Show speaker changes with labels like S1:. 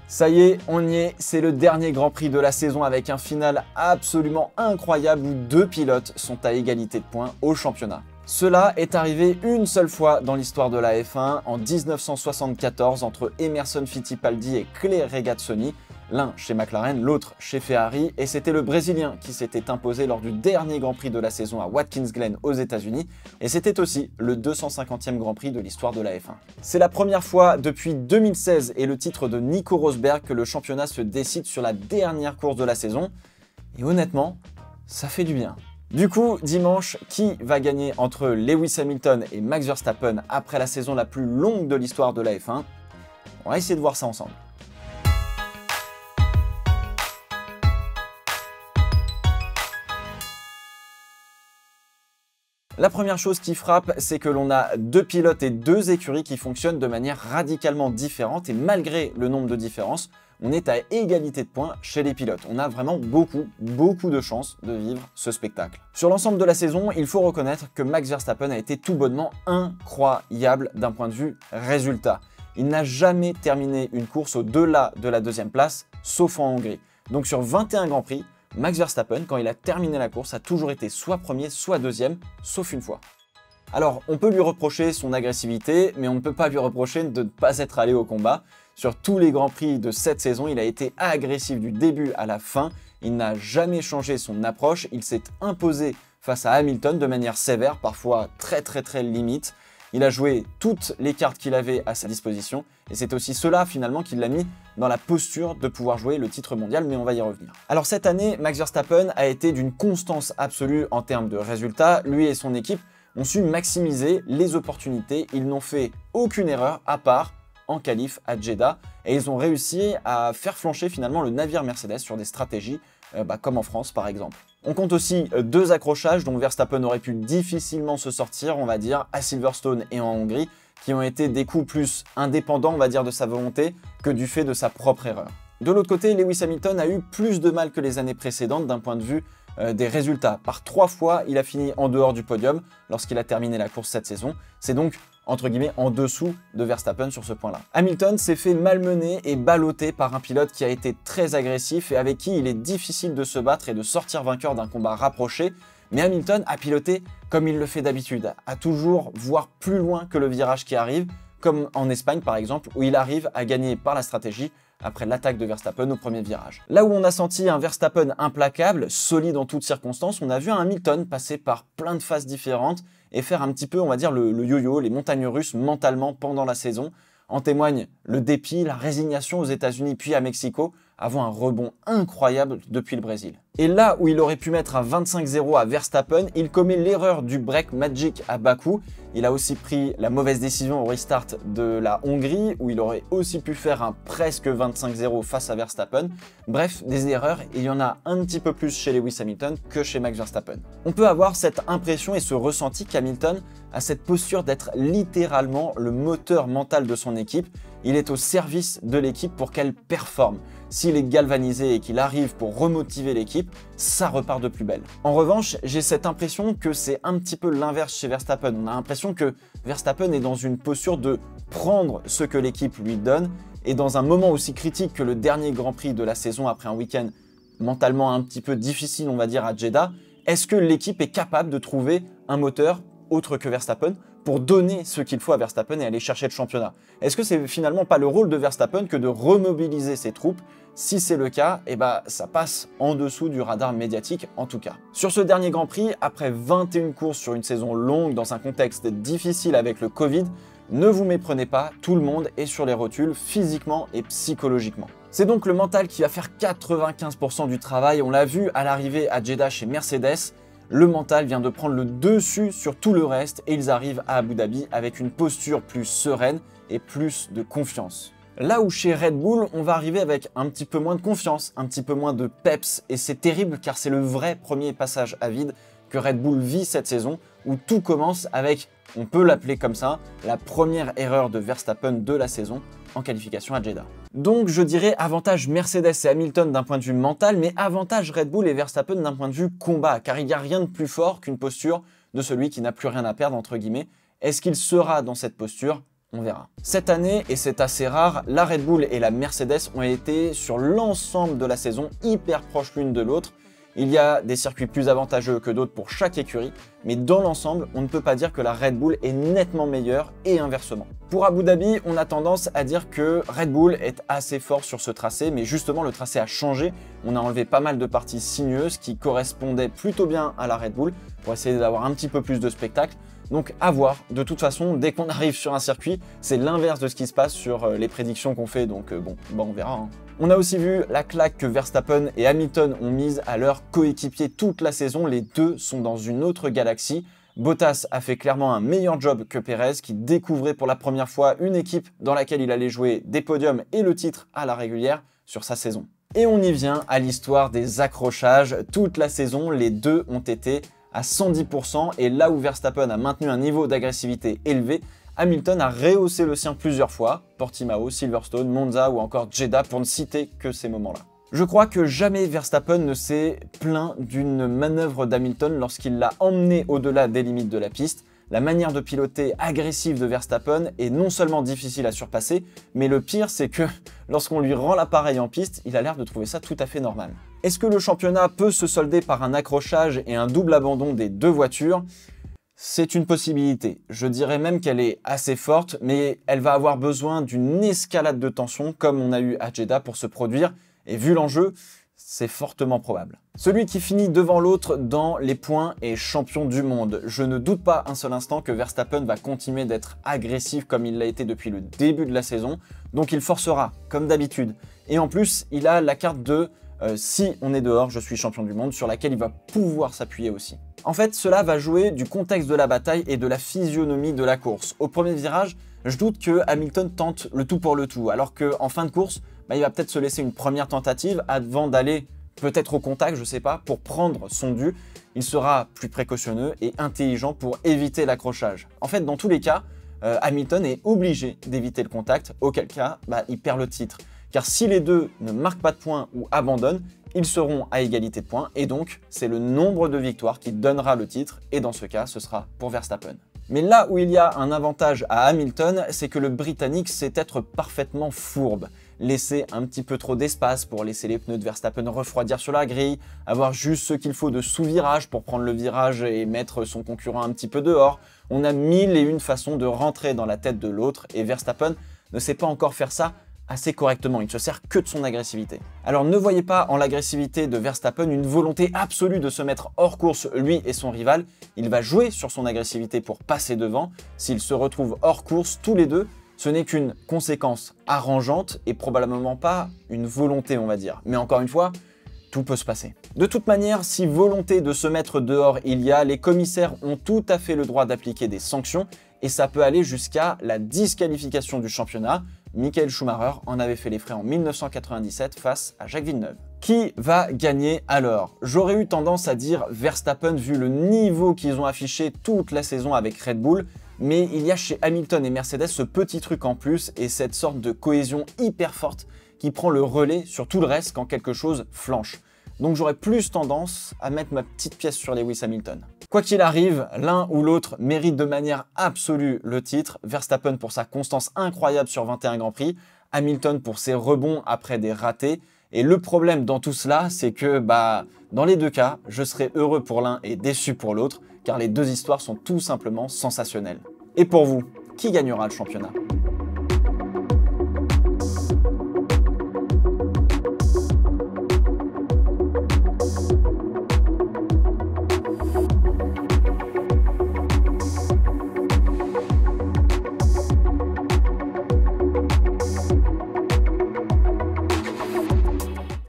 S1: Ça y est, on y est, c'est le dernier Grand Prix de la saison avec un final absolument incroyable où deux pilotes sont à égalité de points au championnat. Cela est arrivé une seule fois dans l'histoire de la F1 en 1974 entre Emerson Fittipaldi et Clay Regazzoni, l'un chez McLaren, l'autre chez Ferrari, et c'était le Brésilien qui s'était imposé lors du dernier Grand Prix de la saison à Watkins Glen aux États-Unis, et c'était aussi le 250e Grand Prix de l'histoire de la F1. C'est la première fois depuis 2016 et le titre de Nico Rosberg que le championnat se décide sur la dernière course de la saison, et honnêtement, ça fait du bien. Du coup, dimanche, qui va gagner entre Lewis Hamilton et Max Verstappen après la saison la plus longue de l'histoire de la F1? On va essayer de voir ça ensemble. La première chose qui frappe, c'est que l'on a deux pilotes et deux écuries qui fonctionnent de manière radicalement différente et malgré le nombre de différences, on est à égalité de points chez les pilotes. On a vraiment beaucoup de chances de vivre ce spectacle. Sur l'ensemble de la saison, il faut reconnaître que Max Verstappen a été tout bonnement incroyable d'un point de vue résultat. Il n'a jamais terminé une course au-delà de la deuxième place, sauf en Hongrie. Donc sur 21 Grands Prix, Max Verstappen, quand il a terminé la course, a toujours été soit premier, soit deuxième, sauf une fois. Alors, on peut lui reprocher son agressivité, mais on ne peut pas lui reprocher de ne pas être allé au combat. Sur tous les Grands Prix de cette saison, il a été agressif du début à la fin. Il n'a jamais changé son approche. Il s'est imposé face à Hamilton de manière sévère, parfois très limite. Il a joué toutes les cartes qu'il avait à sa disposition et c'est aussi cela finalement qui l'a mis dans la posture de pouvoir jouer le titre mondial, mais on va y revenir. Alors cette année, Max Verstappen a été d'une constance absolue en termes de résultats. Lui et son équipe ont su maximiser les opportunités. Ils n'ont fait aucune erreur à part en qualif à Jeddah et ils ont réussi à faire flancher finalement le navire Mercedes sur des stratégies comme en France par exemple. On compte aussi deux accrochages dont Verstappen aurait pu difficilement se sortir, on va dire, à Silverstone et en Hongrie, qui ont été des coups plus indépendants, on va dire, de sa volonté que du fait de sa propre erreur. De l'autre côté, Lewis Hamilton a eu plus de mal que les années précédentes d'un point de vue des résultats. Par 3 fois, il a fini en dehors du podium lorsqu'il a terminé la course cette saison. C'est donc entre guillemets en dessous de Verstappen sur ce point-là. Hamilton s'est fait malmener et balloter par un pilote qui a été très agressif et avec qui il est difficile de se battre et de sortir vainqueur d'un combat rapproché, mais Hamilton a piloté comme il le fait d'habitude, à toujours voir plus loin que le virage qui arrive, comme en Espagne par exemple, où il arrive à gagner par la stratégie après l'attaque de Verstappen au premier virage. Là où on a senti un Verstappen implacable, solide en toutes circonstances, on a vu un Hamilton passer par plein de phases différentes et faire un petit peu, on va dire, le yo-yo, les montagnes russes mentalement pendant la saison. En témoigne le dépit, la résignation aux États-Unis puis à Mexico, avant un rebond incroyable depuis le Brésil. Et là où il aurait pu mettre un 25-0 à Verstappen, il commet l'erreur du break magic à Bakou. Il a aussi pris la mauvaise décision au restart de la Hongrie, où il aurait aussi pu faire un presque 25-0 face à Verstappen. Bref, des erreurs, et il y en a un petit peu plus chez Lewis Hamilton que chez Max Verstappen. On peut avoir cette impression et ce ressenti qu'Hamilton a cette posture d'être littéralement le moteur mental de son équipe. Il est au service de l'équipe pour qu'elle performe. S'il est galvanisé et qu'il arrive pour remotiver l'équipe, ça repart de plus belle. En revanche, j'ai cette impression que c'est un petit peu l'inverse chez Verstappen. On a l'impression que Verstappen est dans une posture de prendre ce que l'équipe lui donne et dans un moment aussi critique que le dernier Grand Prix de la saison après un week-end mentalement un petit peu difficile, on va dire, à Jeddah, est-ce que l'équipe est capable de trouver un moteur autre que Verstappen pour donner ce qu'il faut à Verstappen et aller chercher le championnat? Est-ce que c'est finalement pas le rôle de Verstappen que de remobiliser ses troupes? Si c'est le cas, ça passe en dessous du radar médiatique en tout cas. Sur ce dernier Grand Prix, après 21 courses sur une saison longue dans un contexte difficile avec le Covid, ne vous méprenez pas, tout le monde est sur les rotules physiquement et psychologiquement. C'est donc le mental qui va faire 95% du travail, on l'a vu à l'arrivée à Jeddah chez Mercedes. Le mental vient de prendre le dessus sur tout le reste et ils arrivent à Abu Dhabi avec une posture plus sereine et plus de confiance. Là où chez Red Bull, on va arriver avec un petit peu moins de confiance, un petit peu moins de peps et c'est terrible car c'est le vrai premier passage à vide que Red Bull vit cette saison où tout commence avec, on peut l'appeler comme ça, la première erreur de Verstappen de la saison en qualification à Jeddah. Donc je dirais avantage Mercedes et Hamilton d'un point de vue mental, mais avantage Red Bull et Verstappen d'un point de vue combat, car il n'y a rien de plus fort qu'une posture de celui qui n'a plus rien à perdre, entre guillemets. Est-ce qu'il sera dans cette posture? on verra. Cette année, et c'est assez rare, la Red Bull et la Mercedes ont été sur l'ensemble de la saison hyper proches l'une de l'autre. Il y a des circuits plus avantageux que d'autres pour chaque écurie, mais dans l'ensemble, on ne peut pas dire que la Red Bull est nettement meilleure et inversement. Pour Abu Dhabi, on a tendance à dire que Red Bull est assez fort sur ce tracé, mais justement le tracé a changé. On a enlevé pas mal de parties sinueuses qui correspondaient plutôt bien à la Red Bull pour essayer d'avoir un petit peu plus de spectacle. Donc à voir, de toute façon, dès qu'on arrive sur un circuit, c'est l'inverse de ce qui se passe sur les prédictions qu'on fait, donc bon, on verra. Hein. On a aussi vu la claque que Verstappen et Hamilton ont mise à leur coéquipier toute la saison, les deux sont dans une autre galaxie. Bottas a fait clairement un meilleur job que Perez qui découvrait pour la première fois une équipe dans laquelle il allait jouer des podiums et le titre à la régulière sur sa saison. Et on y vient à l'histoire des accrochages. Toute la saison, les deux ont été à 110% et là où Verstappen a maintenu un niveau d'agressivité élevé, Hamilton a rehaussé le sien plusieurs fois, Portimao, Silverstone, Monza ou encore Jeddah pour ne citer que ces moments-là. Je crois que jamais Verstappen ne s'est plaint d'une manœuvre d'Hamilton lorsqu'il l'a emmené au-delà des limites de la piste. La manière de piloter agressive de Verstappen est non seulement difficile à surpasser, mais le pire c'est que lorsqu'on lui rend l'appareil en piste, il a l'air de trouver ça tout à fait normal. Est-ce que le championnat peut se solder par un accrochage et un double abandon des deux voitures ? C'est une possibilité. Je dirais même qu'elle est assez forte, mais elle va avoir besoin d'une escalade de tension comme on a eu à Jeddah pour se produire, et vu l'enjeu, c'est fortement probable. Celui qui finit devant l'autre dans les points est champion du monde. Je ne doute pas un seul instant que Verstappen va continuer d'être agressif comme il l'a été depuis le début de la saison, donc il forcera, comme d'habitude. Et en plus, il a la carte de si on est dehors, je suis champion du monde, sur laquelle il va pouvoir s'appuyer aussi. En fait, cela va jouer du contexte de la bataille et de la physionomie de la course. Au premier virage, je doute que Hamilton tente le tout pour le tout, alors qu'en fin de course, il va peut-être se laisser une première tentative avant d'aller peut-être au contact, je sais pas, pour prendre son dû. Il sera plus précautionneux et intelligent pour éviter l'accrochage. En fait, dans tous les cas, Hamilton est obligé d'éviter le contact, auquel cas, il perd le titre. Car si les deux ne marquent pas de points ou abandonnent, ils seront à égalité de points et donc c'est le nombre de victoires qui donnera le titre et dans ce cas, ce sera pour Verstappen. Mais là où il y a un avantage à Hamilton, c'est que le Britannique sait être parfaitement fourbe. Laisser un petit peu trop d'espace pour laisser les pneus de Verstappen refroidir sur la grille, avoir juste ce qu'il faut de sous-virage pour prendre le virage et mettre son concurrent un petit peu dehors. On a mille et une façons de rentrer dans la tête de l'autre et Verstappen ne sait pas encore faire ça assez correctement, il ne se sert que de son agressivité. Alors ne voyez pas en l'agressivité de Verstappen une volonté absolue de se mettre hors course lui et son rival, il va jouer sur son agressivité pour passer devant. S'ils se retrouvent hors course tous les deux, ce n'est qu'une conséquence arrangeante et probablement pas une volonté on va dire. Mais encore une fois, tout peut se passer. De toute manière, si volonté de se mettre dehors il y a, les commissaires ont tout à fait le droit d'appliquer des sanctions et ça peut aller jusqu'à la disqualification du championnat. Michael Schumacher en avait fait les frais en 1997 face à Jacques Villeneuve. Qui va gagner alors? J'aurais eu tendance à dire Verstappen vu le niveau qu'ils ont affiché toute la saison avec Red Bull, mais il y a chez Hamilton et Mercedes ce petit truc en plus et cette sorte de cohésion hyper forte qui prend le relais sur tout le reste quand quelque chose flanche. Donc j'aurais plus tendance à mettre ma petite pièce sur Lewis Hamilton. Quoi qu'il arrive, l'un ou l'autre mérite de manière absolue le titre. Verstappen pour sa constance incroyable sur 21 Grands Prix, Hamilton pour ses rebonds après des ratés. Et le problème dans tout cela, c'est que dans les deux cas, je serai heureux pour l'un et déçu pour l'autre, car les deux histoires sont tout simplement sensationnelles. Et pour vous, qui gagnera le championnat ?